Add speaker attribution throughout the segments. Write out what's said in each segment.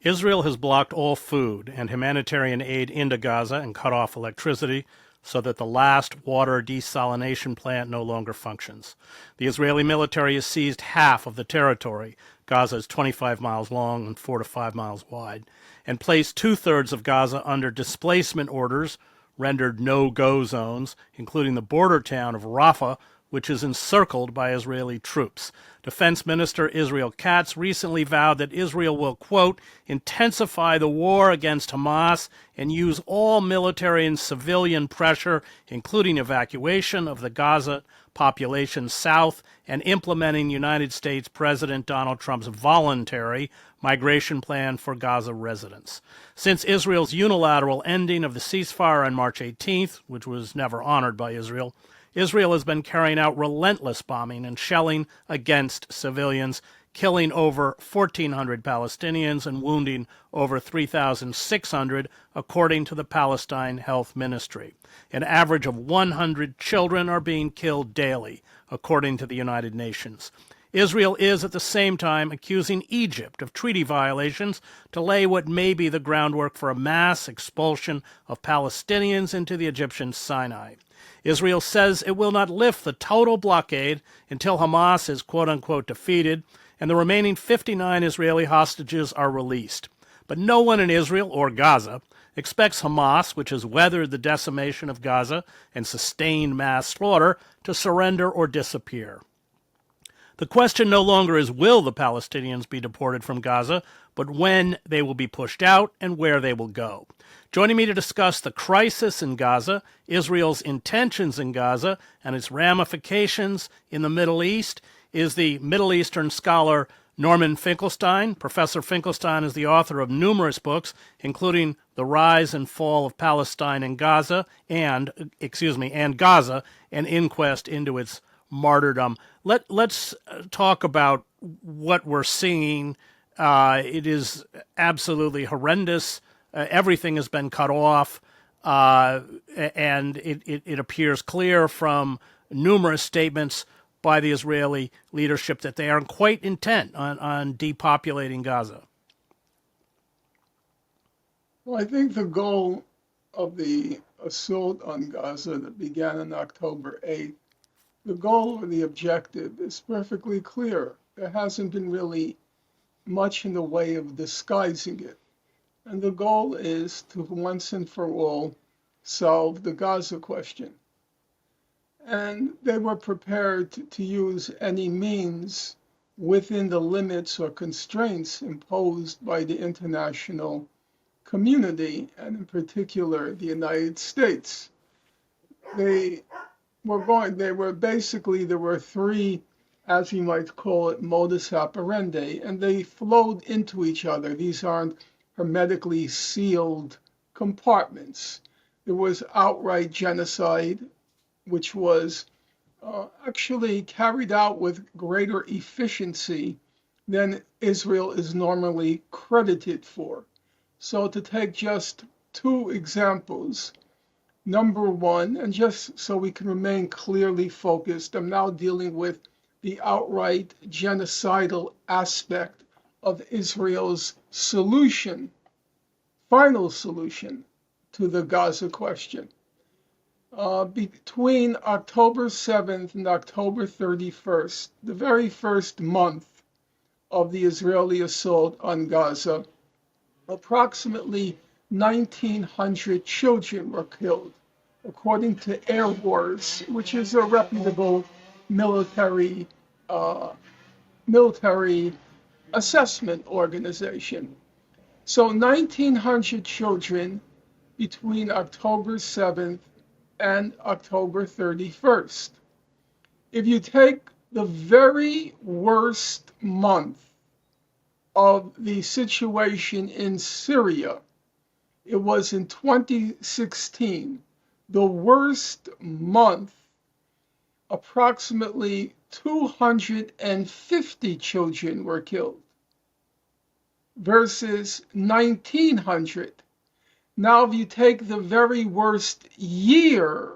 Speaker 1: Israel has blocked all food and humanitarian aid into Gaza and cut off electricity so that the last water desalination plant no longer functions. The Israeli military has seized half of the territory. Gaza is 25 miles long and 4 to 5 miles wide, and placed two-thirds of Gaza under displacement orders, rendered no-go zones, including the border town of Rafah, which is encircled by Israeli troops. Defense Minister Israel Katz recently vowed that Israel will, quote, intensify the war against Hamas and use all military and civilian pressure, including evacuation of the Gaza population south and implementing United States President Donald Trump's voluntary migration plan for Gaza residents. Since Israel's unilateral ending of the ceasefire on March 18th, which was never honored by Israel, Israel has been carrying out relentless bombing and shelling against civilians, killing over 1,400 Palestinians and wounding over 3,600, according to the Palestine Health Ministry. An average of 100 children are being killed daily, according to the United Nations. Israel is at the same time accusing Egypt of treaty violations to lay what may be the groundwork for a mass expulsion of Palestinians into the Egyptian Sinai. Israel says it will not lift the total blockade until Hamas is quote-unquote defeated and the remaining 59 Israeli hostages are released. But no one in Israel or Gaza expects Hamas, which has weathered the decimation of Gaza and sustained mass slaughter, to surrender or disappear. The question no longer is will the Palestinians be deported from Gaza, but when they will be pushed out and where they will go. Joining me to discuss the crisis in Gaza, Israel's intentions in Gaza, and its ramifications in the Middle East is the Middle Eastern scholar Norman Finkelstein. Professor Finkelstein is the author of numerous books, including The Rise and Fall of Palestine and Gaza, and Gaza, an inquest into its martyrdom. Let's talk about what we're seeing. It is absolutely horrendous. Everything has been cut off, and it appears clear from numerous statements by the Israeli leadership that they are quite intent on depopulating Gaza.
Speaker 2: Well, I think the goal of the assault on Gaza that began on October 8th, the goal or the objective is perfectly clear. There hasn't been really much in the way of disguising it. And the goal is to once and for all solve the Gaza question. And they were prepared to use any means within the limits or constraints imposed by the international community, and in particular, the United States. There were three, as we might call it, modus operandi, and they flowed into each other. These aren't hermetically sealed compartments. There was outright genocide, which was actually carried out with greater efficiency than Israel is normally credited for. So to take just two examples, number one, and just so we can remain clearly focused, I'm now dealing with the outright genocidal aspect of Israel's final solution to the Gaza question. Between October 7th and October 31st, the very first month of the Israeli assault on Gaza, approximately 1,900 children were killed, according to Air Wars, which is a reputable military assessment organization. So 1,900 children between October 7th and October 31st. If you take the very worst month of the situation in Syria, it was in 2016, the worst month, approximately 250 children were killed versus 1,900. Now, if you take the very worst year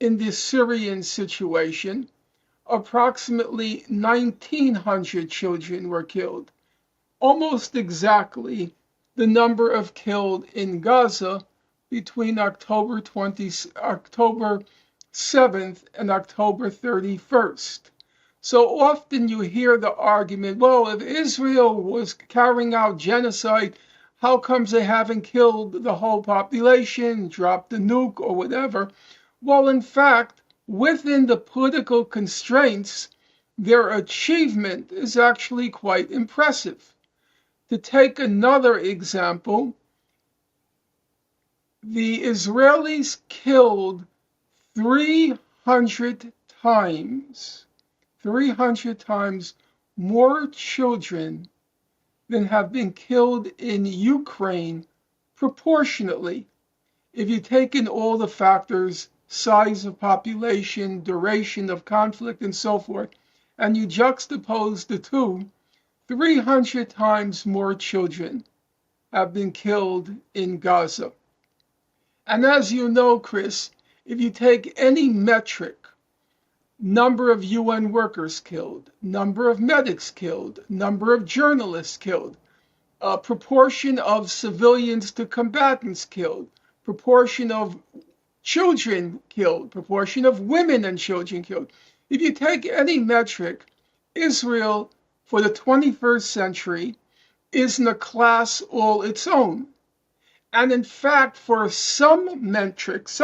Speaker 2: in the Syrian situation, approximately 1,900 children were killed. almost exactly the number of killed in Gaza between October 7th and October 31st. So often you hear the argument, well, if Israel was carrying out genocide, how comes they haven't killed the whole population, dropped the nuke or whatever? Well, in fact, within the political constraints, their achievement is actually quite impressive. To take another example, the Israelis killed 300 times more children than have been killed in Ukraine proportionately. If you take in all the factors, size of population, duration of conflict, and so forth, and you juxtapose the two, 300 times more children have been killed in Gaza. And as you know, Chris, if you take any metric, number of UN workers killed, number of medics killed, number of journalists killed, proportion of civilians to combatants killed, proportion of children killed, proportion of women and children killed. If you take any metric, Israel for the 21st century is in a class all its own. And in fact, for some metrics,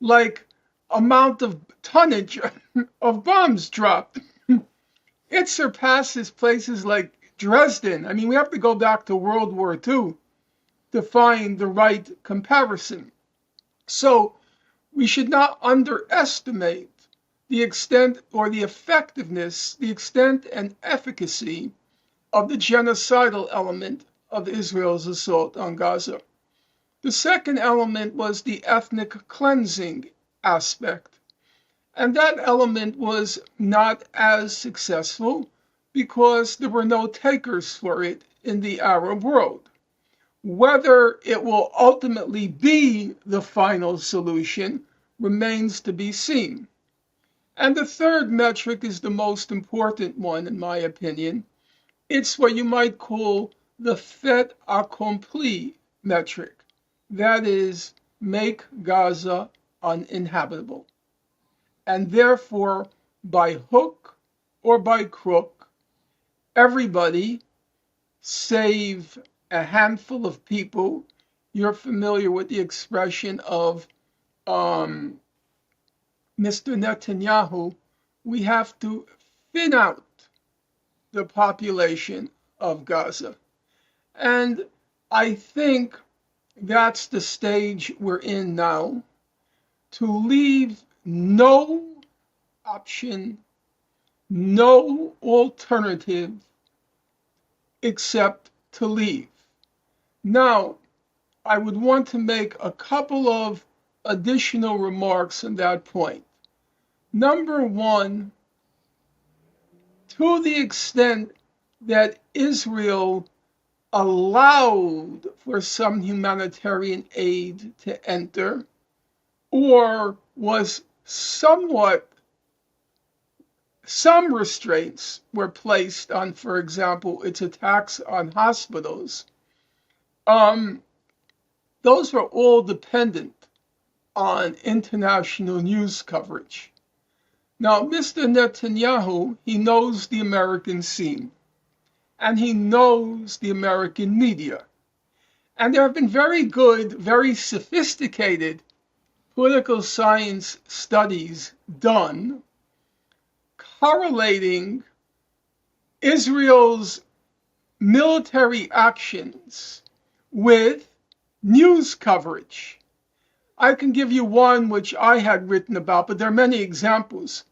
Speaker 2: like amount of tonnage of bombs dropped, it surpasses places like Dresden. I mean, we have to go back to World War II to find the right comparison. So we should not underestimate the extent or the effectiveness, the extent and efficacy of the genocidal element of Israel's assault on Gaza. The second element was the ethnic cleansing aspect. And that element was not as successful because there were no takers for it in the Arab world. Whether it will ultimately be the final solution remains to be seen. And the third metric is the most important one, in my opinion. It's what you might call the fait accompli metric. That is, make Gaza uninhabitable. And therefore, by hook or by crook, everybody, save a handful of people, you're familiar with the expression of Mr. Netanyahu, we have to thin out the population of Gaza. And I think that's the stage we're in now, to leave no option, no alternative except to leave. Now, I would want to make a couple of additional remarks on that point. Number one, to the extent that Israel allowed for some humanitarian aid to enter, or was some restraints were placed on, for example, its attacks on hospitals, those were all dependent on international news coverage. Now, Mr. Netanyahu, he knows the American scene, and he knows the American media. And there have been very good, very sophisticated political science studies done correlating Israel's military actions with news coverage. I can give you one which I had written about, but there are many examples.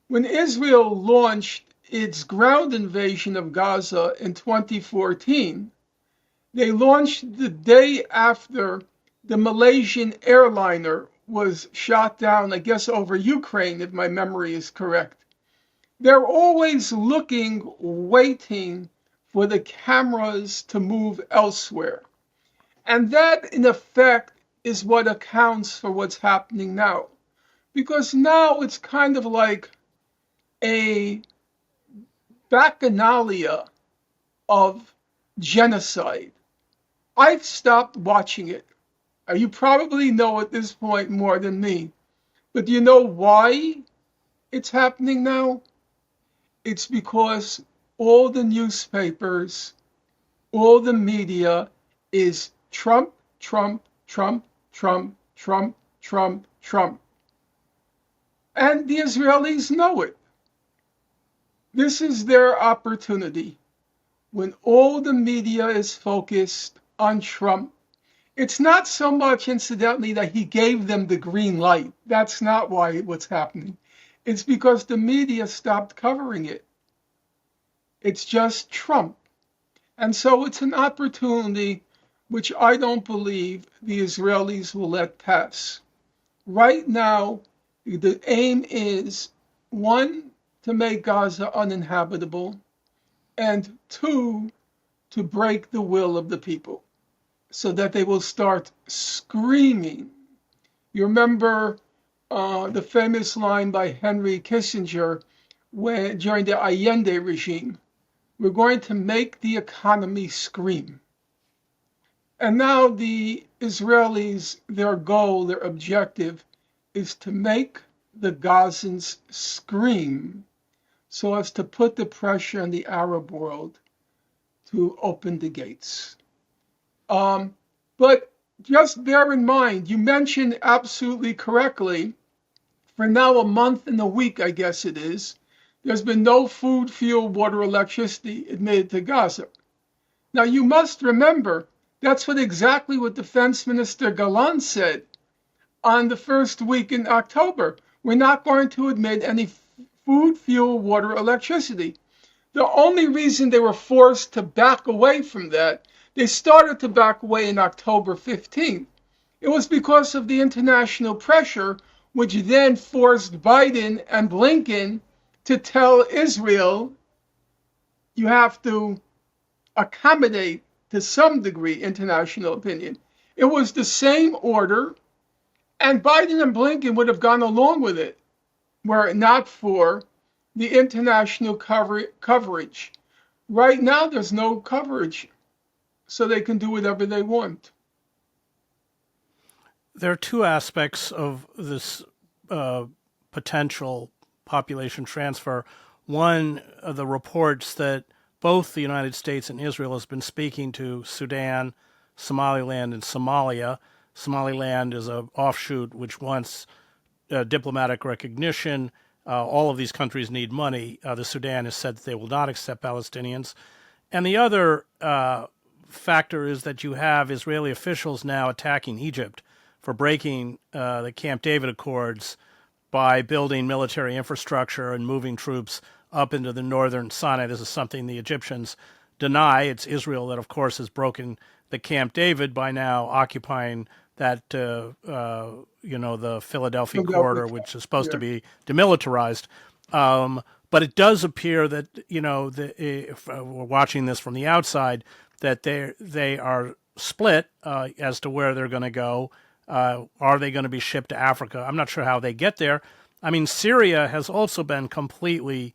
Speaker 2: When Israel launched its ground invasion of Gaza in 2014, they launched the day after the Malaysian airliner was shot down, I guess over Ukraine, if my memory is correct. They're always looking, waiting for the cameras to move elsewhere. And that, in effect, is what accounts for what's happening now. Because now it's kind of like a bacchanalia of genocide. I've stopped watching it. You probably know at this point more than me. But do you know why it's happening now? It's because all the newspapers, all the media is Trump, Trump, Trump, Trump, Trump, Trump, Trump. And the Israelis know it. This is their opportunity. When all the media is focused on Trump, it's not so much, incidentally, that he gave them the green light. That's not why what's happening. It's because the media stopped covering it. It's just Trump. And so it's an opportunity which I don't believe the Israelis will let pass. Right now, the aim is, one, to make Gaza uninhabitable, and two, to break the will of the people so that they will start screaming. You remember the famous line by Henry Kissinger during the Allende regime, we're going to make the economy scream. And now the Israelis, their goal, their objective is to make the Gazans scream so as to put the pressure on the Arab world to open the gates. But just bear in mind, you mentioned absolutely correctly, for now a month and a week, I guess it is, there's been no food, fuel, water, electricity admitted to Gaza. Now you must remember, that's exactly what Defense Minister Gallant said on the first week in October. We're not going to admit any food, fuel, water, electricity. The only reason they were forced to back away from that, they started to back away in October 15th. It was because of the international pressure, which then forced Biden and Blinken to tell Israel, you have to accommodate to some degree international opinion. It was the same order, and Biden and Blinken would have gone along with it were it not for the international coverage. Right now, there's no coverage, so they can do whatever they want.
Speaker 1: There are two aspects of this potential population transfer. One, the reports that both the United States and Israel has been speaking to Sudan, Somaliland, and Somalia. Somaliland is an offshoot which wants diplomatic recognition. All of these countries need money. The Sudan has said that they will not accept Palestinians. And the other factor is that you have Israeli officials now attacking Egypt for breaking the Camp David Accords by building military infrastructure and moving troops up into the northern Sinai. This is something the Egyptians deny. It's Israel that, of course, has broken the Camp David by now occupying that, the Philadelphia corridor, which is supposed to be demilitarized. But it does appear that, if we're watching this from the outside, that they are split as to where they're going to go. Are they going to be shipped to Africa? I'm not sure how they get there. I mean, Syria has also been completely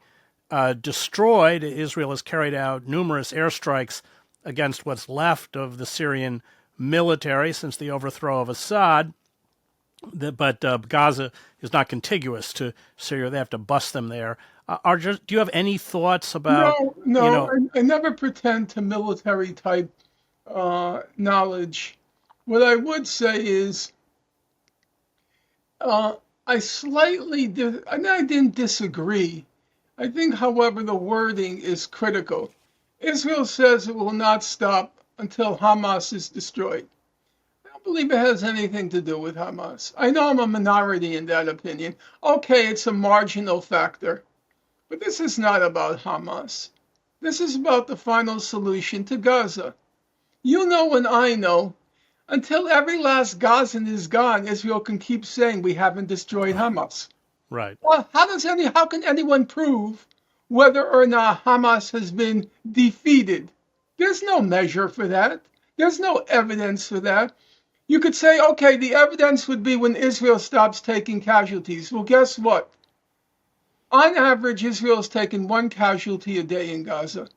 Speaker 1: destroyed. Israel has carried out numerous airstrikes against what's left of the Syrian military since the overthrow of Assad. But Gaza is not contiguous to Syria. They have to bust them there. Do you have any thoughts about?
Speaker 2: No. I never pretend to military type knowledge. What I would say is, I didn't disagree. I think, however, the wording is critical. Israel says it will not stop until Hamas is destroyed. I don't believe it has anything to do with Hamas. I know I'm a minority in that opinion. Okay, it's a marginal factor. But this is not about Hamas. This is about the final solution to Gaza. You know and I know, until every last Gazan is gone, Israel can keep saying we haven't destroyed Hamas.
Speaker 1: Right.
Speaker 2: Well, how can anyone prove whether or not Hamas has been defeated? There's no measure for that. There's no evidence for that. You could say, okay, the evidence would be when Israel stops taking casualties. Well, guess what? On average, Israel has taken one casualty a day in Gaza.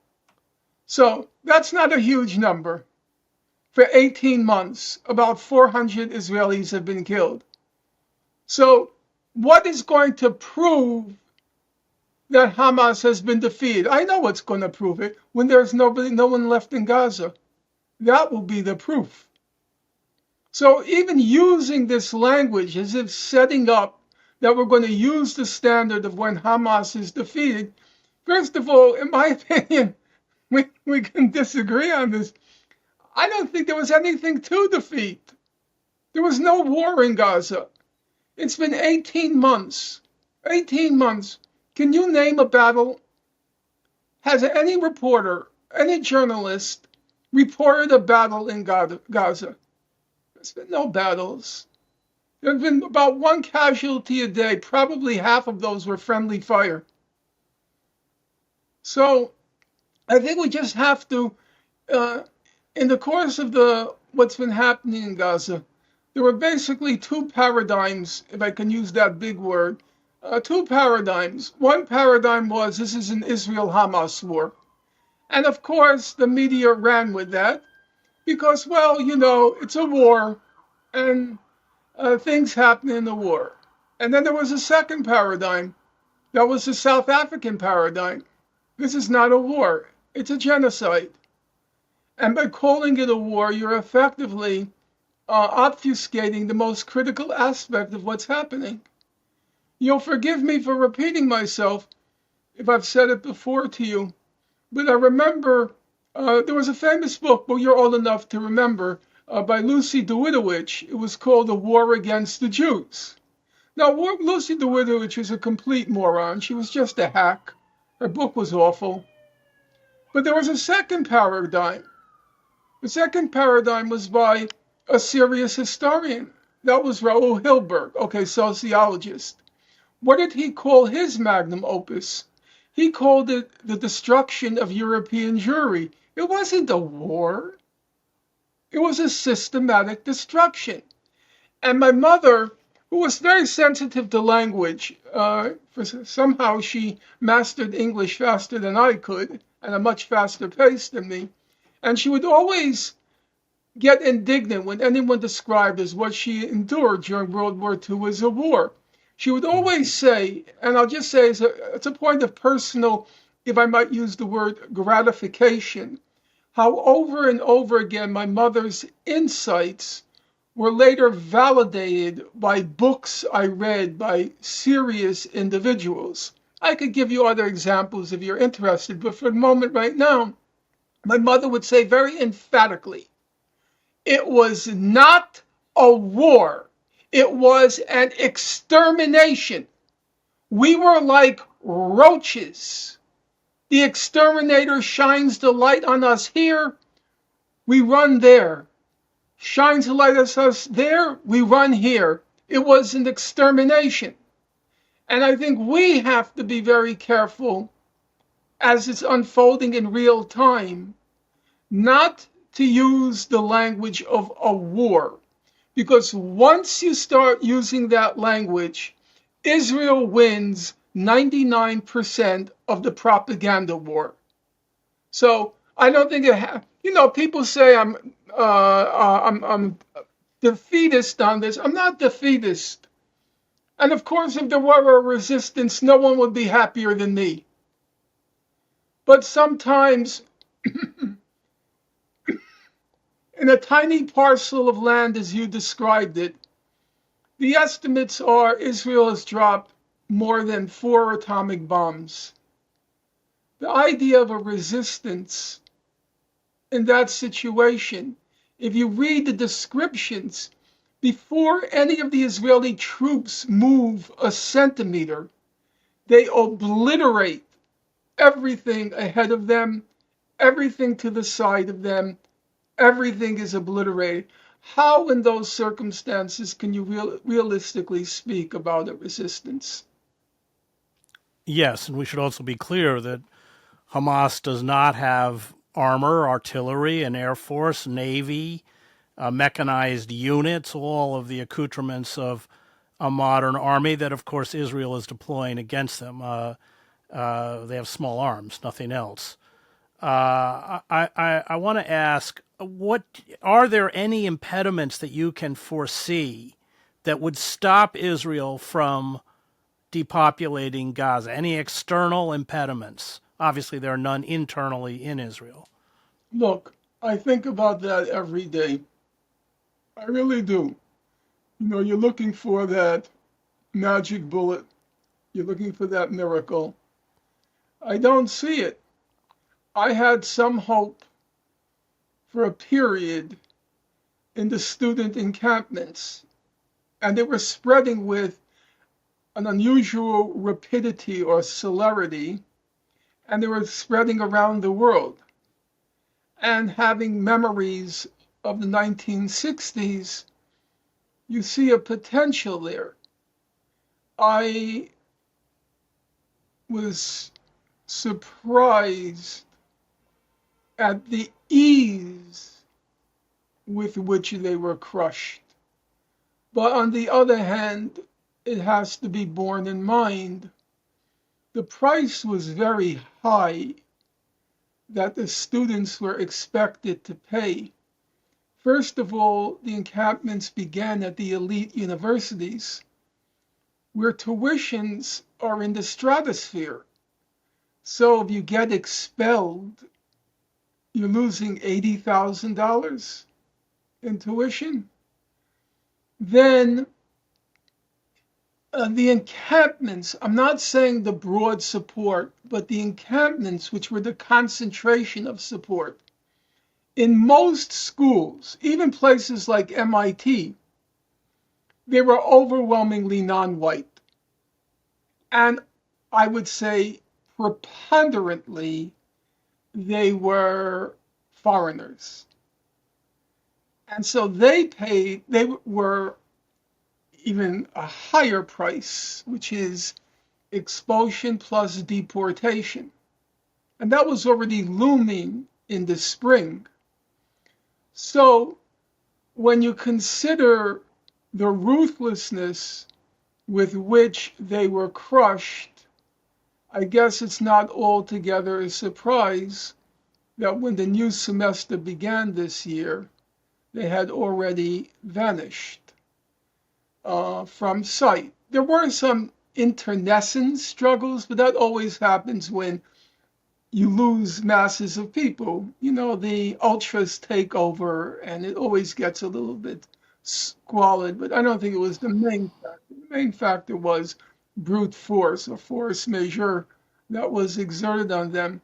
Speaker 2: So that's not a huge number. For 18 months, about 400 Israelis have been killed. So what is going to prove that Hamas has been defeated? I know what's going to prove it. When there's no one left in Gaza, that will be the proof. So even using this language as if setting up that we're going to use the standard of when Hamas is defeated, first of all, in my opinion, we can disagree on this. I don't think there was anything to defeat. There was no war in Gaza. It's been 18 months. 18 months. Can you name a battle? Has any reporter, any journalist reported a battle in Gaza? There's been no battles. There have been about one casualty a day. Probably half of those were friendly fire. So I think we just have to, in the course of what's been happening in Gaza, there were basically two paradigms, if I can use that big word, two paradigms. One paradigm was this is an Israel-Hamas war. And of course, the media ran with that because, well, it's a war and things happen in the war. And then there was a second paradigm. That was the South African paradigm. This is not a war. It's a genocide. And by calling it a war, you're effectively obfuscating the most critical aspect of what's happening. You'll forgive me for repeating myself if I've said it before to you, but I remember there was a famous book, well, you're old enough to remember, by Lucy Dawidowicz. It was called The War Against the Jews. Now, Lucy Dawidowicz was a complete moron. She was just a hack. Her book was awful. But there was a second paradigm. The second paradigm was by a serious historian. That was Raoul Hilberg, okay, sociologist. What did he call his magnum opus? He called it the destruction of European Jewry. It wasn't a war. It was a systematic destruction. And my mother, who was very sensitive to language, somehow she mastered English faster than I could, at a much faster pace than me. And she would always get indignant when anyone described as what she endured during World War II as a war. She would always say, and I'll just say it's a point of personal, if I might use the word, gratification, how over and over again my mother's insights were later validated by books I read by serious individuals. I could give you other examples if you're interested, but for the moment right now, my mother would say very emphatically, it was not a war. It was an extermination. We were like roaches. The exterminator shines the light on us here, we run there. Shines the light on us there, we run here. It was an extermination. And I think we have to be very careful as it's unfolding in real time, not to use the language of a war. Because once you start using that language, Israel wins 99% of the propaganda war. So I don't think people say I'm defeatist on this. I'm not defeatist. And of course, if there were a resistance, no one would be happier than me. But sometimes, in a tiny parcel of land, as you described it, the estimates are Israel has dropped more than 4 atomic bombs. The idea of a resistance in that situation, if you read the descriptions, before any of the Israeli troops move a centimeter, they obliterate everything ahead of them, everything to the side of them, everything is obliterated. How in those circumstances can you realistically speak about a resistance?
Speaker 1: Yes, and we should also be clear that Hamas does not have armor, artillery, an air force, navy, mechanized units, all of the accoutrements of a modern army that, of course, Israel is deploying against them. They have small arms, nothing else. I want to ask, what are there any impediments that you can foresee that would stop Israel from depopulating Gaza? Any external impediments? Obviously, there are none internally in Israel.
Speaker 2: Look, I think about that every day. I really do. You're looking for that magic bullet. You're looking for that miracle. I don't see it. I had some hope for a period in the student encampments, and they were spreading with an unusual rapidity or celerity, and they were spreading around the world. And having memories of the 1960s, you see a potential there. I was surprised at the ease with which they were crushed. But on the other hand, it has to be borne in mind the price was very high that the students were expected to pay. First of all, the encampments began at the elite universities, where tuitions are in the stratosphere. So if you get expelled, you're losing $80,000 in tuition. Then the encampments, I'm not saying the broad support, but the encampments, which were the concentration of support, in most schools, even places like MIT, they were overwhelmingly non-white. And I would say preponderantly, they were foreigners. And so they were even a higher price, which is expulsion plus deportation. And that was already looming in the spring. So when you consider the ruthlessness with which they were crushed, I guess it's not altogether a surprise that when the new semester began this year, they had already vanished from sight. There were some internecine struggles, but that always happens when you lose masses of people. The ultras take over, and it always gets a little bit squalid, but I don't think it was the main factor. The main factor was brute force or force majeure that was exerted on them.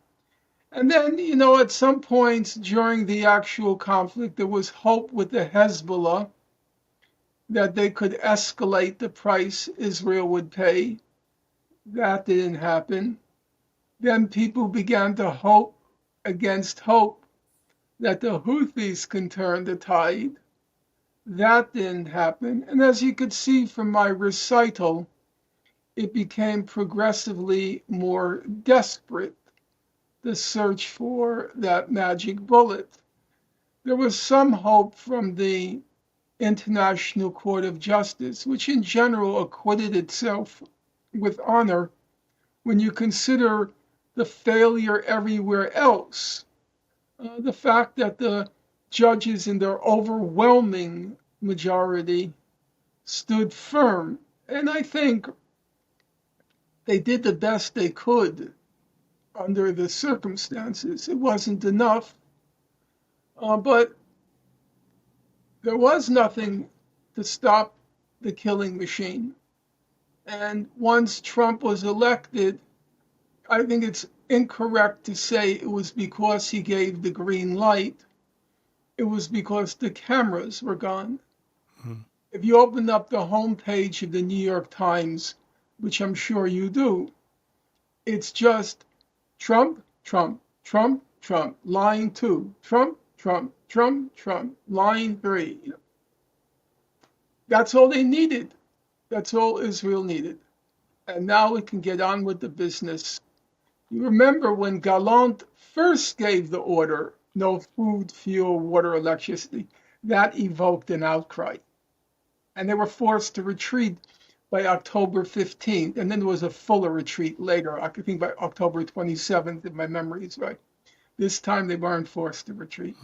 Speaker 2: And then, at some points during the actual conflict, there was hope with the Hezbollah that they could escalate the price Israel would pay. That didn't happen. Then people began to hope against hope that the Houthis can turn the tide. That didn't happen. And as you could see from my recital, it became progressively more desperate, the search for that magic bullet. There was some hope from the International Court of Justice, which in general acquitted itself with honor when you consider the failure everywhere else. The fact that the judges in their overwhelming majority stood firm. And I think they did the best they could under the circumstances. It wasn't enough, but there was nothing to stop the killing machine. And once Trump was elected, I think it's incorrect to say it was because he gave the green light. It was because the cameras were gone. Mm-hmm. If you open up the homepage of the New York Times, which I'm sure you do, it's just Trump, Trump, Trump, Trump, line 2, Trump, Trump, Trump, Trump, line 3. That's all they needed. That's all Israel needed. And now we can get on with the business. You remember when Gallant first gave the order, no food, fuel, water, electricity, that evoked an outcry. And they were forced to retreat by October 15th. And then there was a fuller retreat later, I think by October 27th, if my memory is right. This time they weren't forced to retreat.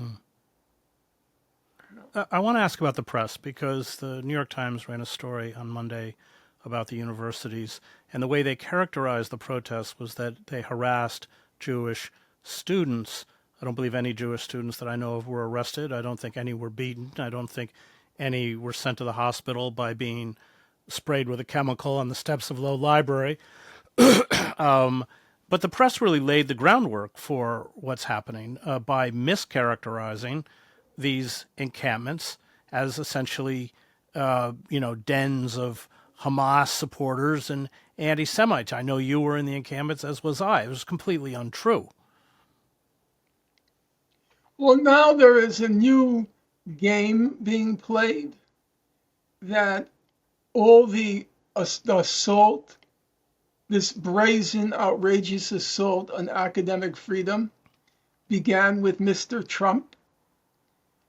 Speaker 1: I want to ask about the press, because the New York Times ran a story on Monday about the universities, and the way they characterized the protests was that they harassed Jewish students. I don't believe any Jewish students that I know of were arrested. I don't think any were beaten. I don't think any were sent to the hospital by being sprayed with a chemical on the steps of Low Library. But the press really laid the groundwork for what's happening by mischaracterizing these encampments as essentially, dens of Hamas supporters and anti-Semites. I know you were in the encampments, as was I. It was completely untrue.
Speaker 2: Well, now there is a new game being played that all the assault, this brazen, outrageous assault on academic freedom began with Mr. Trump.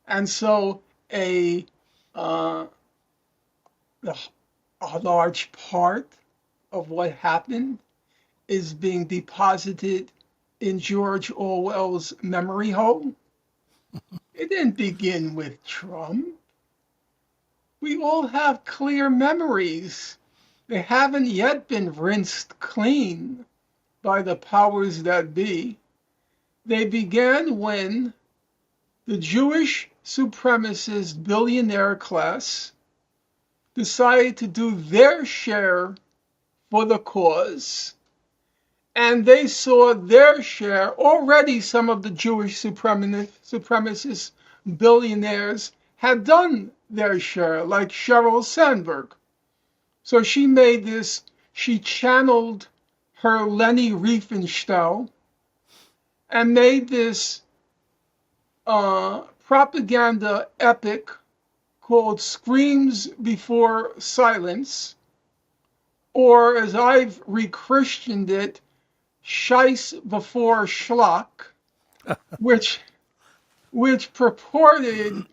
Speaker 2: And so a large part of what happened is being deposited in George Orwell's memory hole. It didn't begin with Trump. We all have clear memories. They haven't yet been rinsed clean by the powers that be. They began when the Jewish supremacist billionaire class decided to do their share for the cause, and they saw their share. Already some of the Jewish supremacist billionaires had done their share, like Sheryl Sandberg. So she channeled her Leni Riefenstahl and made this propaganda epic called Screams Before Silence, or as I've rechristened it, Scheiß before Schlock, which purported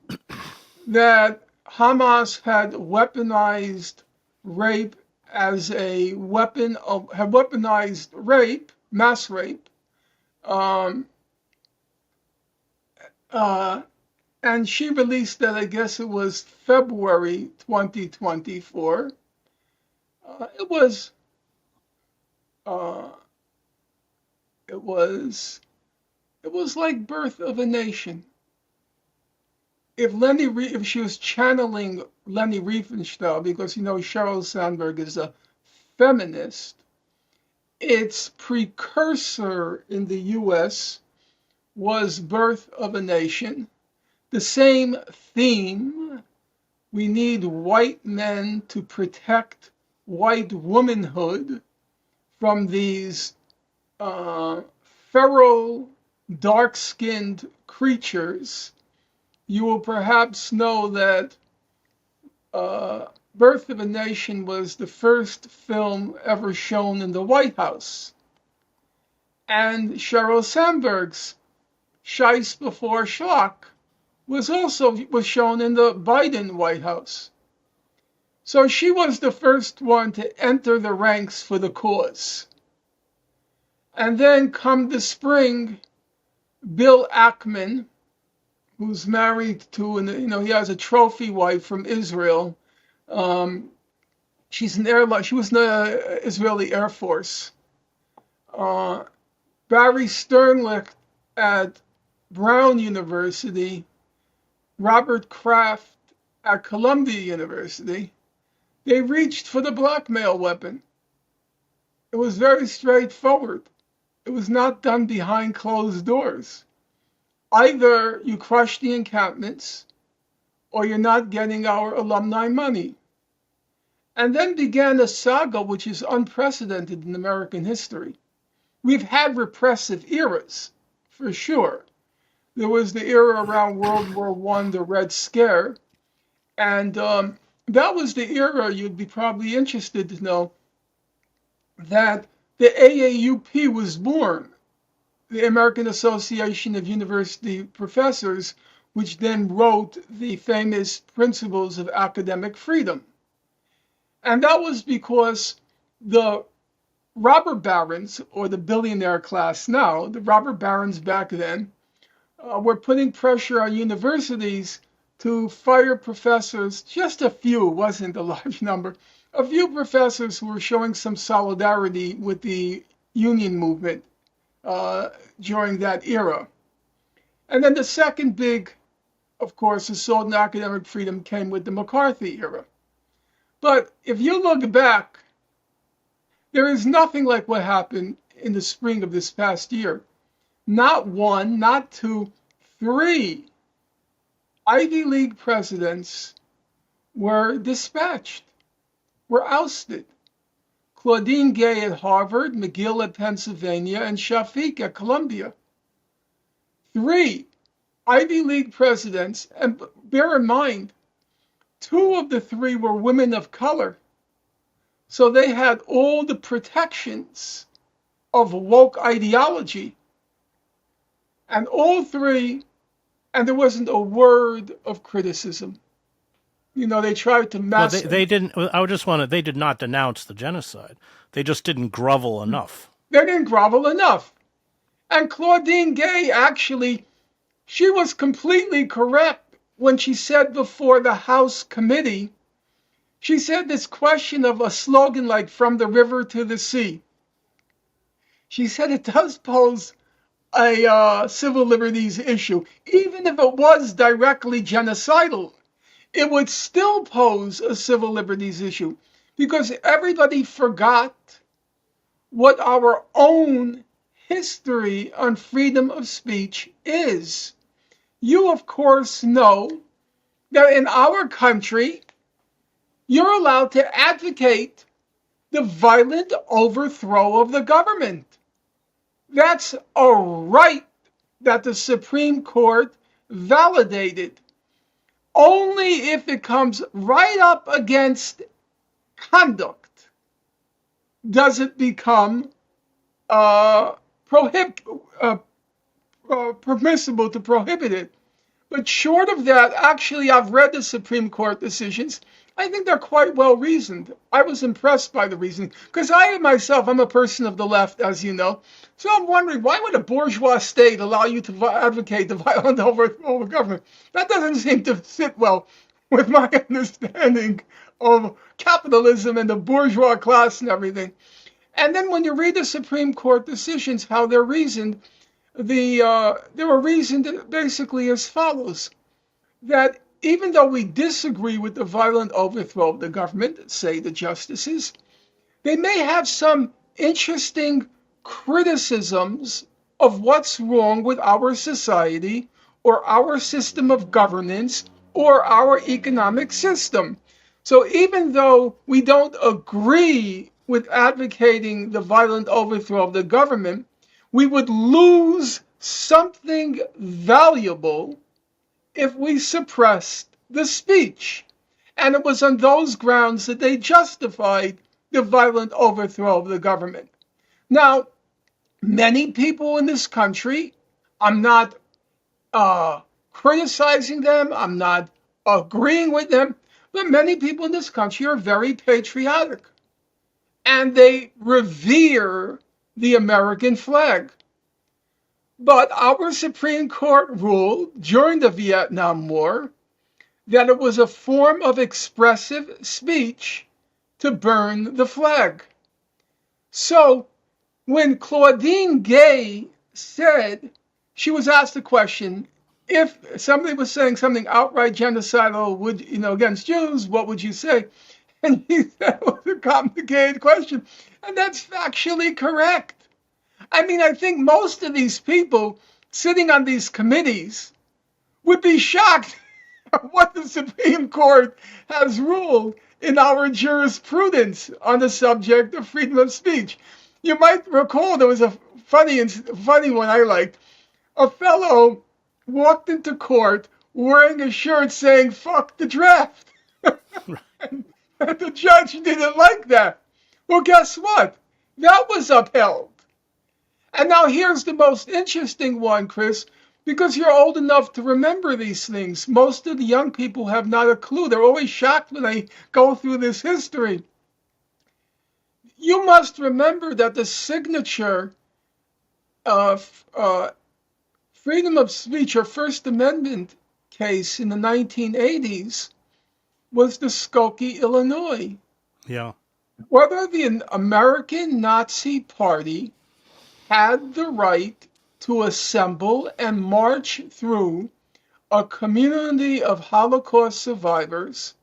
Speaker 2: that Hamas had weaponized rape as a weapon had weaponized rape, mass rape, and she released that, I guess it was February 2024. It was like Birth of a Nation. If she was channeling Leni Riefenstahl, because Sheryl Sandberg is a feminist, its precursor in the U.S. was Birth of a Nation. The same theme: we need white men to protect white womanhood from these feral, dark-skinned creatures. You will perhaps know that Birth of a Nation was the first film ever shown in the White House. And Sheryl Sandberg's Scheiß before Schlock was shown in the Biden White House. So she was the first one to enter the ranks for the cause. And then come the spring, Bill Ackman, who's married to, he has a trophy wife from Israel. She was in the Israeli Air Force. Barry Sternlicht at Brown University, Robert Kraft at Columbia University, they reached for the blackmail weapon. It was very straightforward. It was not done behind closed doors. Either you crush the encampments, or you're not getting our alumni money. And then began a saga which is unprecedented in American history. We've had repressive eras, for sure. There was the era around World War I, the Red Scare, and that was the era you'd be probably interested to know that the AAUP was born, the American Association of University Professors, which then wrote the famous Principles of Academic Freedom. And that was because the robber barons, or the billionaire class now, the robber barons back then, were putting pressure on universities to fire professors, just a few, wasn't a large number, a few professors who were showing some solidarity with the union movement during that era. And then the second big, of course, assault on academic freedom came with the McCarthy era. But if you look back, there is nothing like what happened in the spring of this past year. Not one, not two, three Ivy League presidents were dispatched, were ousted. Claudine Gay at Harvard, McGill at Pennsylvania, and Shafiq at Columbia. Three Ivy League presidents, and bear in mind, two of the three were women of color. So they had all the protections of woke ideology. And all three, and there wasn't a word of criticism. You know, they tried to mask.
Speaker 1: Well, they didn't. They did not denounce the genocide. They just didn't grovel enough.
Speaker 2: They didn't grovel enough. And Claudine Gay, actually, she was completely correct when she said before the House committee, she said this question of a slogan like "from the river to the sea." She said it does pose a civil liberties issue. Even if it was directly genocidal, it would still pose a civil liberties issue because everybody forgot what our own history on freedom of speech is. You, of course, know that in our country, you're allowed to advocate the violent overthrow of the government. That's a right that the Supreme Court validated. Only if it comes right up against conduct does it become permissible to prohibit it. But short of that, actually, I've read the Supreme Court decisions. I think they're quite well reasoned. I was impressed by the reasoning because I myself, I'm a person of the left, as you know. So I'm wondering, why would a bourgeois state allow you to advocate the violent overthrow of government? That doesn't seem to sit well with my understanding of capitalism and the bourgeois class and everything. And then when you read the Supreme Court decisions, how they're reasoned, they were reasoned basically as follows: that even though we disagree with the violent overthrow of the government, say the justices, they may have some interesting criticisms of what's wrong with our society or our system of governance or our economic system. So even though we don't agree with advocating the violent overthrow of the government, we would lose something valuable if we suppressed the speech. And it was on those grounds that they justified the violent overthrow of the government. Now, many people in this country, I'm not criticizing them, I'm not agreeing with them, but many people in this country are very patriotic. And they revere the American flag. But our Supreme Court ruled during the Vietnam War that it was a form of expressive speech to burn the flag. So when Claudine Gay said, she was asked the question, if somebody was saying something outright genocidal against Jews, what would you say? And he said it was a complicated question. And that's factually correct. I mean, I think most of these people sitting on these committees would be shocked at what the Supreme Court has ruled in our jurisprudence on the subject of freedom of speech. You might recall there was a funny one I liked. A fellow walked into court wearing a shirt saying, "Fuck the draft." And the judge didn't like that. Well, guess what? That was upheld. And now here's the most interesting one, Chris, because you're old enough to remember these things. Most of the young people have not a clue. They're always shocked when they go through this history. You must remember that the signature of freedom of speech or First Amendment case in the 1980s was the Skokie, Illinois.
Speaker 1: Yeah.
Speaker 2: Whether the American Nazi Party had the right to assemble and march through a community of Holocaust survivors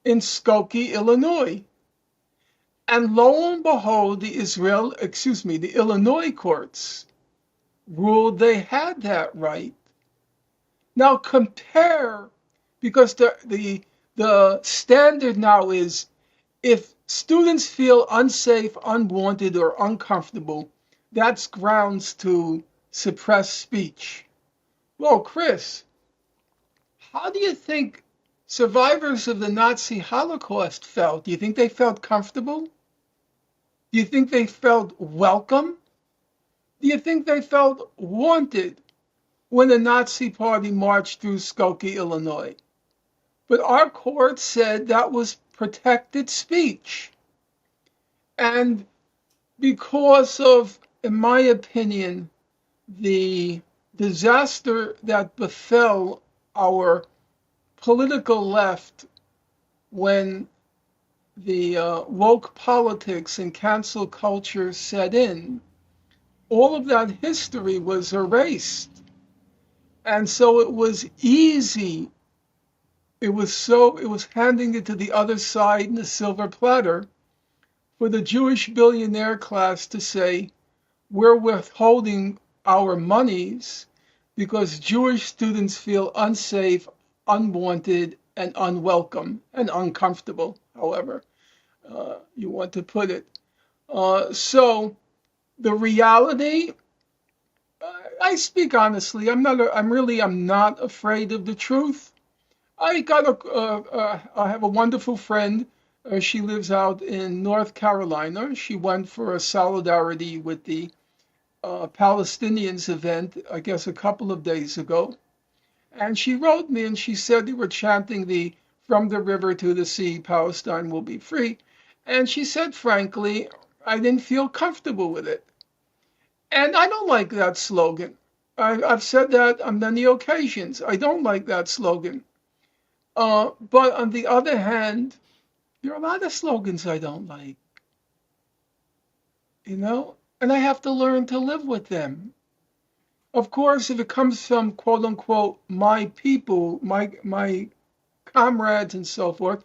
Speaker 2: in Skokie, Illinois. And lo and behold, the Illinois courts ruled they had that right. Now compare, because the standard now is if students feel unsafe, unwanted, or uncomfortable, that's grounds to suppress speech. Well, Chris, how do you think survivors of the Nazi Holocaust felt? Do you think they felt comfortable? Do you think they felt welcome? Do you think they felt wanted when the Nazi Party marched through Skokie, Illinois? But our court said that was protected speech. And because of, in my opinion, the disaster that befell our political left when the woke politics and cancel culture set in, all of that history was erased. And so it was easy. It was handing it to the other side in a silver platter for the Jewish billionaire class to say, we're withholding our monies because Jewish students feel unsafe, unwanted, and unwelcome and uncomfortable, however you want to put it. So the reality, I speak honestly. I'm not afraid of the truth. I have a wonderful friend. She lives out in North Carolina. She went for a solidarity with the Palestinians event, I guess a couple of days ago. And she wrote me and she said they were chanting the from the river to the sea, Palestine will be free. And she said, frankly, I didn't feel comfortable with it. And I don't like that slogan. I've said that on many occasions. I don't like that slogan. But on the other hand, there are a lot of slogans I don't like, and I have to learn to live with them. Of course, if it comes from quote unquote my people, my comrades and so forth,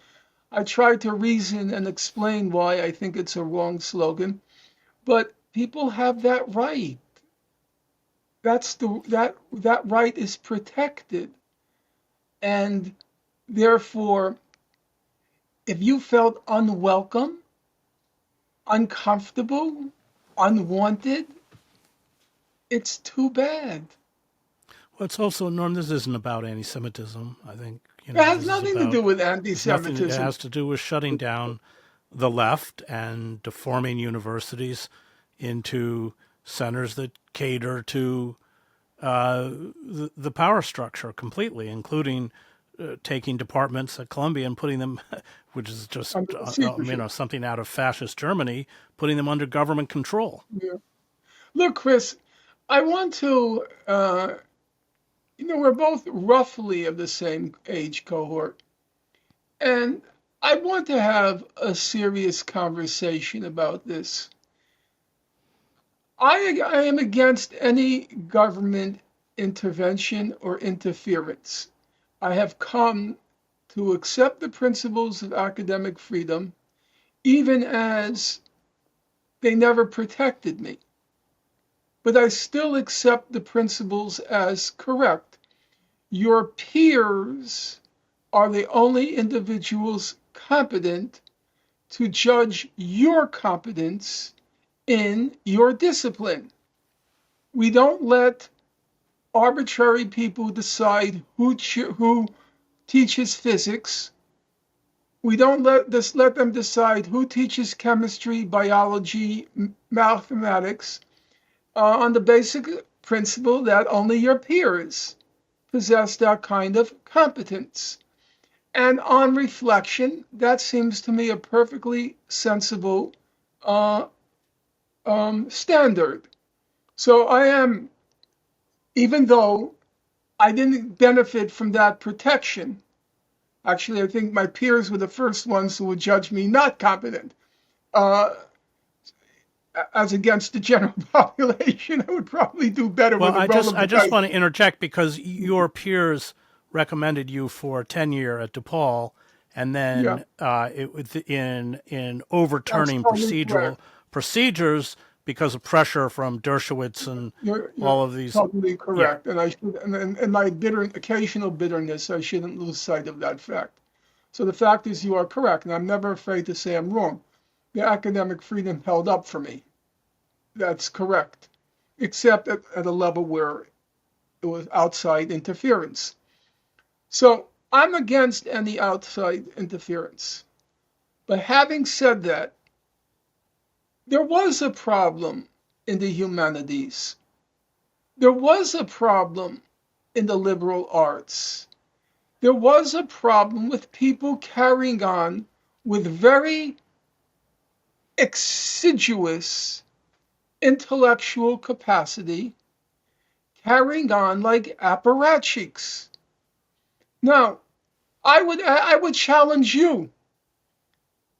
Speaker 2: I try to reason and explain why I think it's a wrong slogan. But people have that right. That right is protected. And therefore, if you felt unwelcome, uncomfortable, unwanted, it's too bad.
Speaker 1: Well, it's also, Norm, this isn't about anti-Semitism. I think,
Speaker 2: It has nothing to do with
Speaker 1: it
Speaker 2: anti-Semitism.
Speaker 1: has to do with shutting down the left and deforming universities into centers that cater to the power structure completely, including taking departments at Columbia and putting them, which is just something out of fascist Germany, putting them under government control.
Speaker 2: Yeah. Look, Chris, I want to, we're both roughly of the same age cohort, and I want to have a serious conversation about this. I am against any government intervention or interference. I have come to accept the principles of academic freedom, even as they never protected me. But I still accept the principles as correct. Your peers are the only individuals competent to judge your competence in your discipline. We don't let arbitrary people decide who teaches physics. We don't let them decide who teaches chemistry, biology, mathematics, on the basic principle that only your peers possess that kind of competence. And on reflection, that seems to me a perfectly sensible uh, standard. So I am, even though I didn't benefit from that protection, actually, I think my peers were the first ones who would judge me not competent. Uh, as against the general population, I would probably do better
Speaker 1: Well,
Speaker 2: with a roll of
Speaker 1: I
Speaker 2: the
Speaker 1: just
Speaker 2: dice.
Speaker 1: want to interject because your peers recommended you for tenure at DePaul, and
Speaker 2: Yeah,
Speaker 1: then it was in
Speaker 2: that's
Speaker 1: overturning
Speaker 2: totally
Speaker 1: procedural
Speaker 2: correct.
Speaker 1: procedures because of pressure from Dershowitz and
Speaker 2: You're
Speaker 1: all of these.
Speaker 2: totally
Speaker 1: Yeah.
Speaker 2: correct, and I should, and my occasional bitterness, I shouldn't lose sight of that fact. So the fact is, you are correct, and I'm never afraid to say I'm wrong. The academic freedom held up for me. That's correct, except at a level where it was outside interference. So I'm against any outside interference. But having said that, there was a problem in the humanities. There was a problem in the liberal arts. There was a problem with people carrying on with very exiguous intellectual capacity, carrying on like apparatchiks. Now, I would challenge you,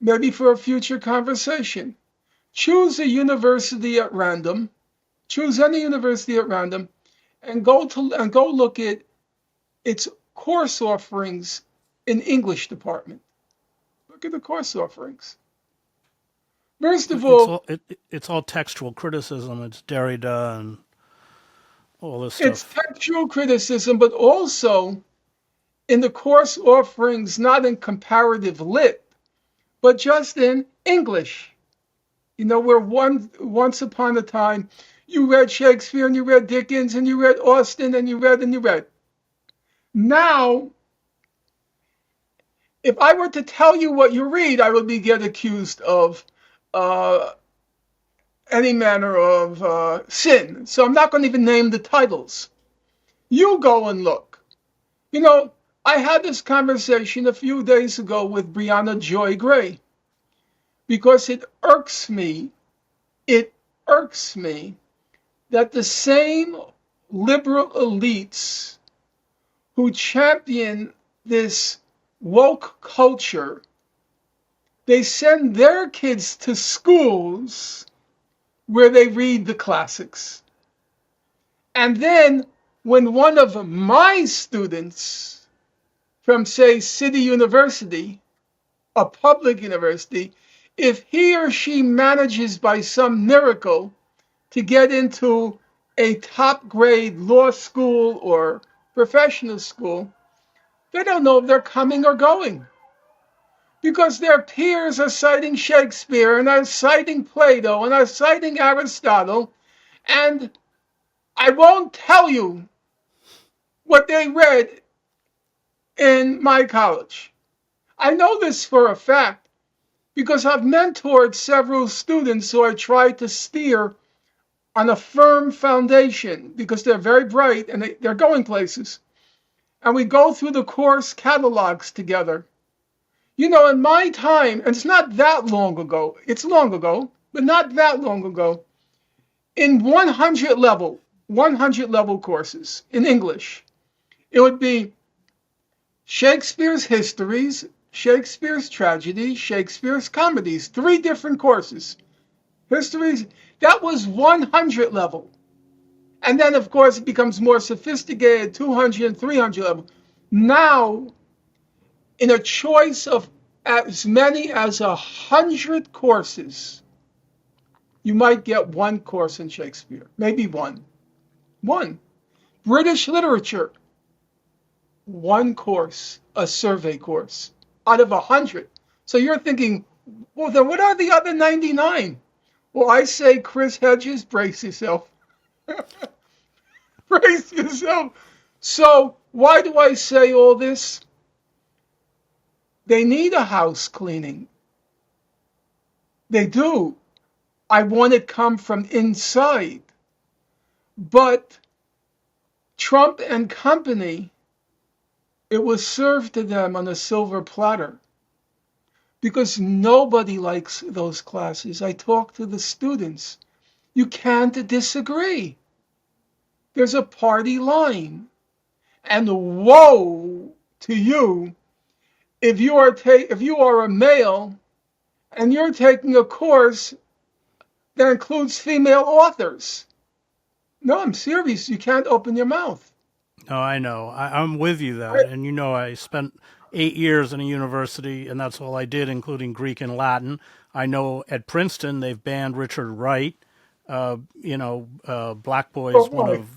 Speaker 2: maybe for a future conversation. Choose a university at random. Choose any university at random, and go look at its course offerings in English department. Look at the course offerings. First of
Speaker 1: It's
Speaker 2: all,
Speaker 1: all it's all textual criticism. It's Derrida and all this
Speaker 2: it's
Speaker 1: stuff.
Speaker 2: textual criticism, but also in the course offerings, not in comparative lit, but just in English. Where once upon a time you read Shakespeare and you read Dickens and you read Austen and you read and you read. Now, if I were to tell you what you read, I would get accused of uh, any manner of sin. So I'm not going to even name the titles. You go and look. You know, I had this conversation a few days ago with Brianna Joy Gray because it irks me that the same liberal elites who champion this woke culture, they send their kids to schools where they read the classics. And then when one of my students from, say, City University, a public university, if he or she manages by some miracle to get into a top grade law school or professional school, they don't know if they're coming or going because their peers are citing Shakespeare and are citing Plato and are citing Aristotle. And I won't tell you what they read in my college. I know this for a fact because I've mentored several students who I tried to steer on a firm foundation because they're very bright and they're going places. And we go through the course catalogs together. In my time, and it's not that long ago, it's long ago, but not that long ago, in 100 level courses in English, it would be Shakespeare's histories, Shakespeare's tragedies, Shakespeare's comedies, 3 different courses. Histories, that was 100 level. And then, of course, it becomes more sophisticated, 200 and 300 level. Now, in a choice of as many as 100 courses, you might get one course in Shakespeare, maybe one. One. British literature, one course, a survey course out of 100. So you're thinking, well, then what are the other 99? Well, I say, Chris Hedges, brace yourself. Brace yourself. So why do I say all this? They need a house cleaning. They do. I want it come from inside. But Trump and company, it was served to them on a silver platter. because nobody likes those classes. I talk to the students. You can't disagree. There's a party line. And woe to you if you are a male and you're taking a course that includes female authors. No, I'm serious. You can't open your mouth.
Speaker 1: No, I know. I'm with you that. And I spent 8 years in a university, and that's all I did, including Greek and Latin. I know at Princeton they've banned Richard Wright. Black Boy
Speaker 2: Oh
Speaker 1: is one
Speaker 2: boy.
Speaker 1: of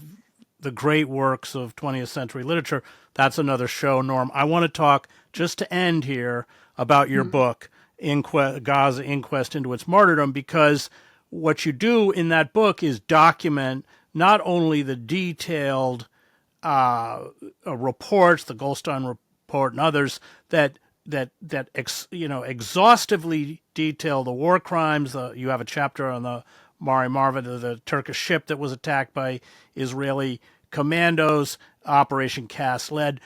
Speaker 1: the great works of 20th century literature. That's another show, Norm. I want to talk, just to end here, about your book, Gaza Inquest into Its Martyrdom, because what you do in that book is document not only the detailed reports, the Goldstein report and others that exhaustively detail the war crimes. You have a chapter on the Mari Marva, the Turkish ship that was attacked by Israeli commandos, Operation Cast Lead.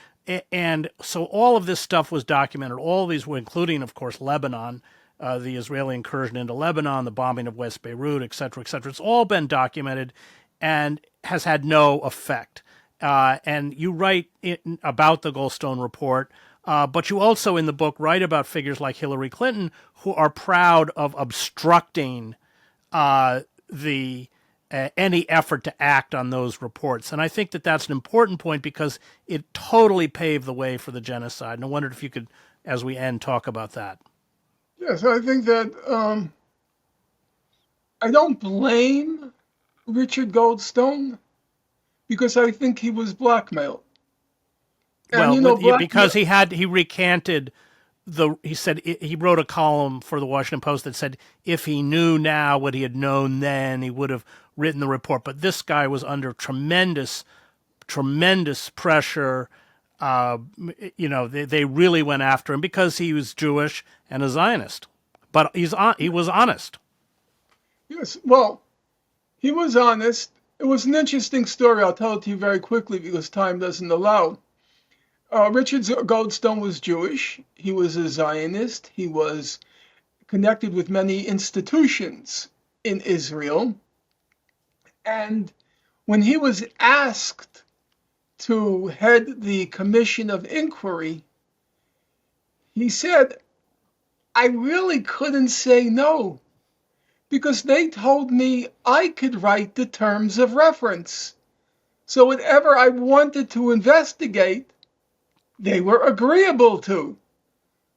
Speaker 1: And so all of this stuff was documented. All of these were, including, of course, Lebanon, the Israeli incursion into Lebanon, the bombing of West Beirut, et cetera, et cetera. It's all been documented and has had no effect. And you write about the Goldstone report, but you also in the book write about figures like Hillary Clinton who are proud of obstructing the any effort to act on those reports. And I think that that's an important point because it totally paved the way for the genocide. And I wondered if you could, as we end, talk about that.
Speaker 2: Yes, I think that I don't blame Richard Goldstone because I think he was blackmailed. And
Speaker 1: Well,
Speaker 2: blackmail.
Speaker 1: because he recanted he said he wrote a column for the Washington Post that said if he knew now what he had known then, he would have written the report. But this guy was under tremendous pressure. They really went after him because he was Jewish and a Zionist. But he was honest.
Speaker 2: Yes, well, he was honest. It was an interesting story. I'll tell it to you very quickly because time doesn't allow. Richard Goldstone was Jewish. He was a Zionist. He was connected with many institutions in Israel. And when he was asked to head the Commission of Inquiry, he said, I really couldn't say no because they told me I could write the terms of reference. So whatever I wanted to investigate, they were agreeable to.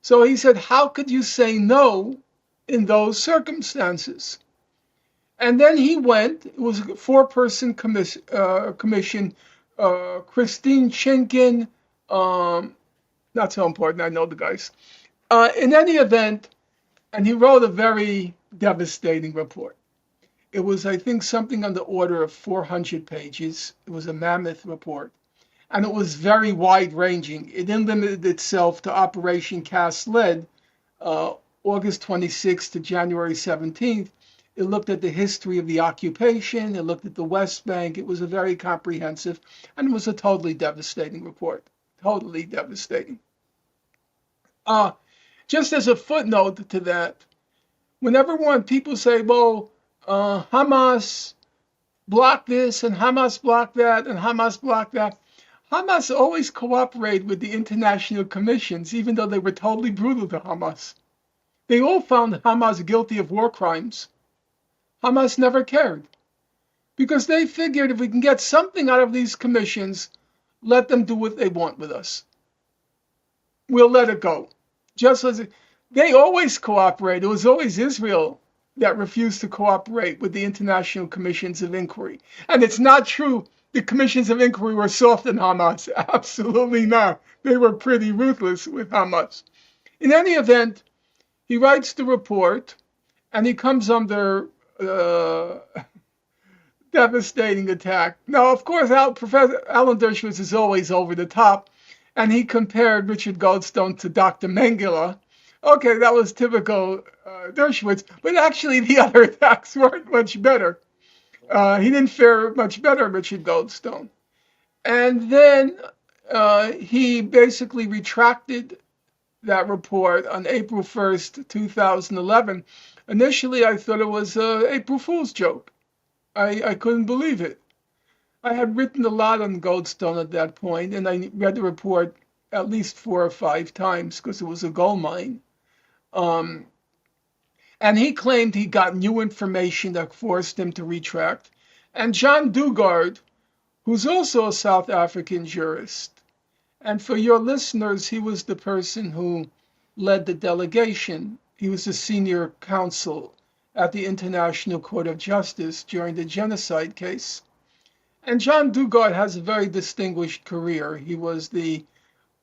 Speaker 2: So he said, how could you say no in those circumstances? And then he went. It was a four-person commission. Christine Chinkin, not so important, I know the guys. In any event, and he wrote a very devastating report. It was, I think, something on the order of 400 pages. It was a mammoth report. And it was very wide-ranging. It didn't limit itself to Operation Cast Lead, August 26th to January 17th. It looked at the history of the occupation. It looked at the West Bank. It was a very comprehensive, and it was a totally devastating report. Totally devastating. Just as a footnote to that, whenever when people say, well, Hamas blocked this and Hamas blocked that and Hamas blocked that, Hamas always cooperated with the international commissions, even though they were totally brutal to Hamas. They all found Hamas guilty of war crimes. Hamas never cared because they figured if we can get something out of these commissions, let them do what they want with us. We'll let it go. Just as they always cooperate. It was always Israel that refused to cooperate with the international commissions of inquiry. And it's not true the commissions of inquiry were soft on Hamas. Absolutely not. They were pretty ruthless with Hamas. In any event, he writes the report and he comes under devastating attack. Now, of course, Professor Alan Dershowitz is always over the top, and he compared Richard Goldstone to Dr. Mengele. Okay, that was typical Dershowitz, but actually the other attacks weren't much better. He didn't fare much better, Richard that report on April 1st, 2011, initially I thought it was an April Fool's joke. I couldn't believe it. I had written a lot on Goldstone at that point, and I read the report at least 4 or 5 times because it was a gold mine. Um, and he claimed he got new information that forced him to retract. And John Dugard, who's also a South African jurist, and for your listeners, he was the person who led the delegation. He was a senior counsel at the International Court of Justice during the genocide case. And John Dugard has a very distinguished career. He was the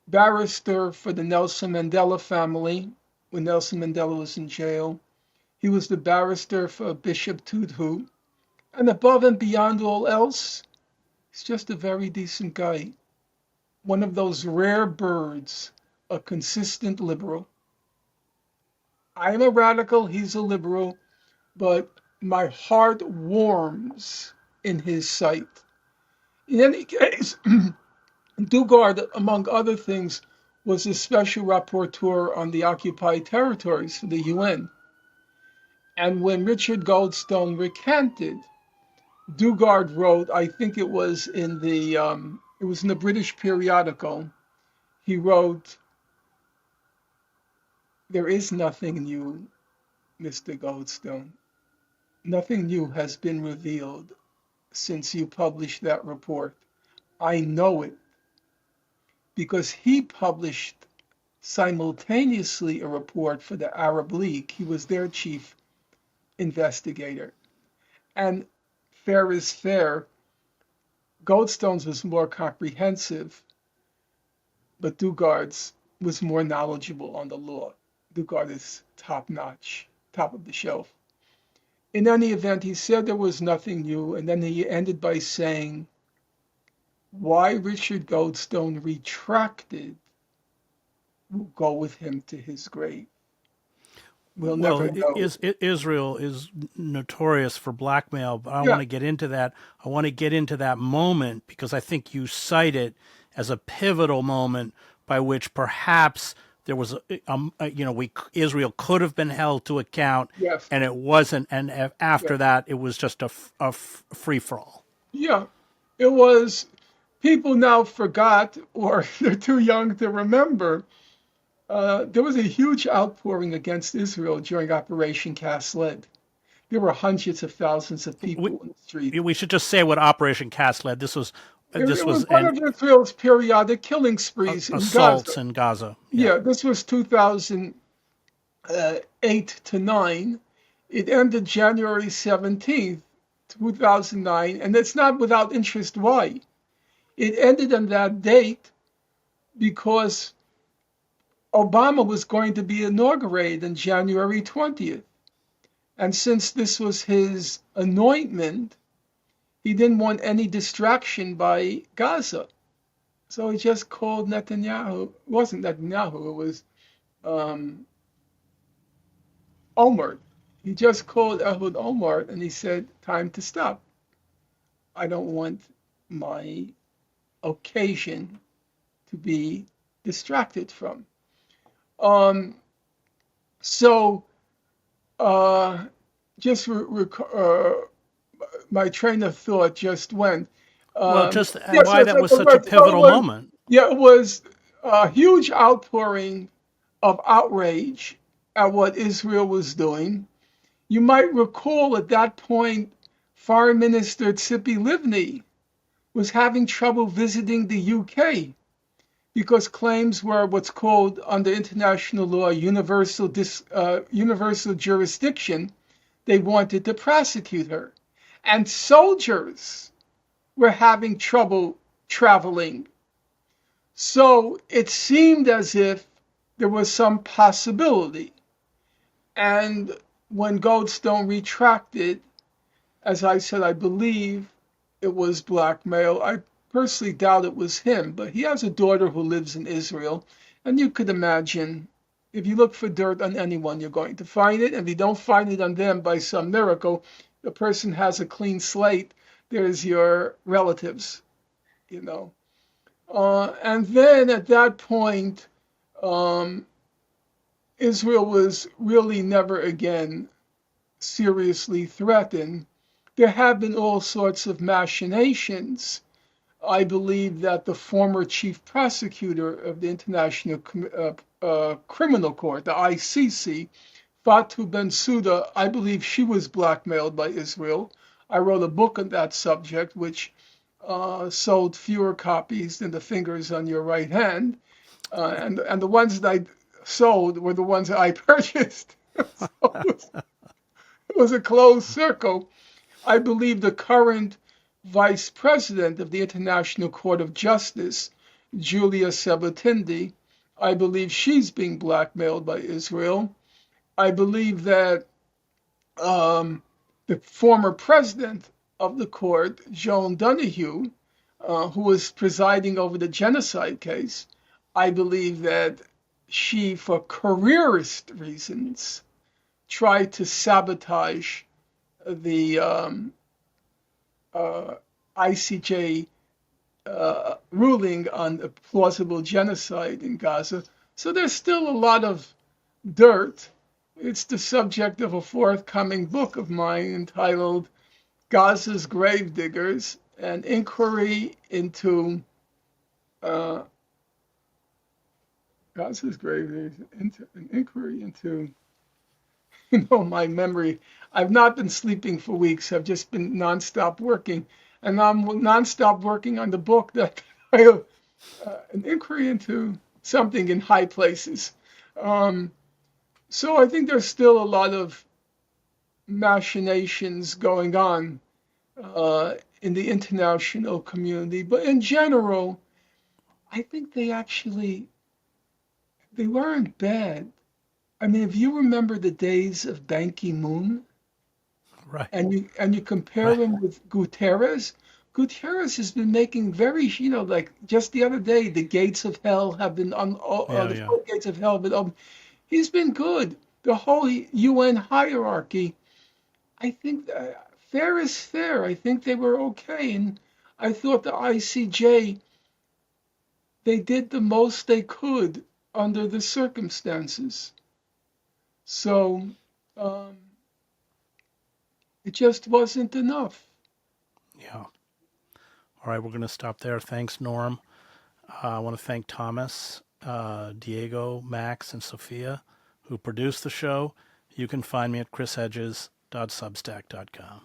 Speaker 2: barrister for the Nelson Mandela family when Nelson Mandela was in jail. He was the barrister for Bishop Tutu. And above and beyond all else, he's just a very decent guy. One of those rare birds, a consistent liberal. I am a radical, he's a liberal, but my heart warms in his sight. In any case, Dugard, among other things, was a special rapporteur on the occupied territories for the UN. And when Richard Goldstone recanted, Dugard wrote, I think it was in the British periodical, he wrote, "There is nothing new, Mr. Goldstone. Nothing new has been revealed since you published that report. I know it because he published simultaneously a report for the Arab League. He was their chief investigator. And fair is fair. Goldstone's was more comprehensive, but Dugard's was more knowledgeable on the law. Dugard is top notch, top of the shelf. In any event, he said there was nothing new, and then he ended by saying, why Richard Goldstone retracted will go with him to his grave. We'll never know.
Speaker 1: Israel is notorious for blackmail, but I want to get into that. I want to get into that moment because I think you cite it as a pivotal moment by which perhaps there was, Israel could have been held to account,
Speaker 2: Yes.
Speaker 1: and it wasn't. And after that, it was just a free for all.
Speaker 2: Yeah, it was. People now forgot, or they're too young to remember. There was a huge outpouring against Israel during Operation Cast Lead. There were hundreds of thousands of people in the street.
Speaker 1: We should just say what Operation Cast Lead. This was
Speaker 2: one of Israel's periodic killing sprees in
Speaker 1: assaults
Speaker 2: Gaza.
Speaker 1: in Gaza.
Speaker 2: Yeah, this was 2008 to 9. It ended January 17th, 2009, and it's not without interest why. It ended on that date because Obama was going to be inaugurated on January 20th. And since this was his anointment, he didn't want any distraction by Gaza. So he just called Netanyahu. It wasn't Netanyahu, it was Omar. He just called Ehud Omar and he said, time to stop. I don't want my occasion to be distracted from. My train of thought just went.
Speaker 1: Why that was such a pivotal moment.
Speaker 2: Yeah, it was a huge outpouring of outrage at what Israel was doing. You might recall at that point, Foreign Minister Tzipi Livni was having trouble visiting the UK because claims were what's called under international law universal jurisdiction. They wanted to prosecute her. And soldiers were having trouble traveling. So it seemed as if there was some possibility. And when Goldstone retracted, as I said, I believe it was blackmail. I personally doubt it was him, but he has a daughter who lives in Israel. And you could imagine, if you look for dirt on anyone, you're going to find it. And if you don't find it on them by some miracle, the person has a clean slate. There's your relatives, And then at that point, Israel was really never again seriously threatened. There have been all sorts of machinations. I believe that the former chief prosecutor of the International Criminal Court, the ICC, Fatou Bensouda, I believe she was blackmailed by Israel. I wrote a book on that subject, which sold fewer copies than the fingers on your right hand. And the ones that I sold were the ones that I purchased. So it was a closed circle. I believe the current vice president of the International Court of Justice, Julia Sabatindi, I believe she's being blackmailed by Israel. I believe that the former president of the court, Joan Donoghue, who was presiding over the genocide case, I believe that she, for careerist reasons, tried to sabotage the ICJ ruling on a plausible genocide in Gaza. So there's still a lot of dirt. It's the subject of a forthcoming book of mine entitled Gaza's Gravediggers, an inquiry into Gaza's Gravediggers, an inquiry into, my memory. I've not been sleeping for weeks. I've just been nonstop working. And I'm nonstop working on the book that I, an inquiry into something in high places. So I think there's still a lot of machinations going on in the international community. But in general, I think they weren't bad. I mean, if you remember the days of Ban Ki-moon,
Speaker 1: Right.
Speaker 2: and you compare him with Guterres, Guterres has been making very, like just the other day, the gates of hell have been the four gates of hell have been open. He's been good. The whole UN hierarchy, I think fair is fair. I think they were okay, and I thought the ICJ, they did the most they could under the circumstances. So it just wasn't enough.
Speaker 1: Yeah. All right, we're going to stop there. Thanks, Norm. I want to thank Thomas, Diego, Max, and Sophia, who produced the show. You can find me at chrishedges.substack.com.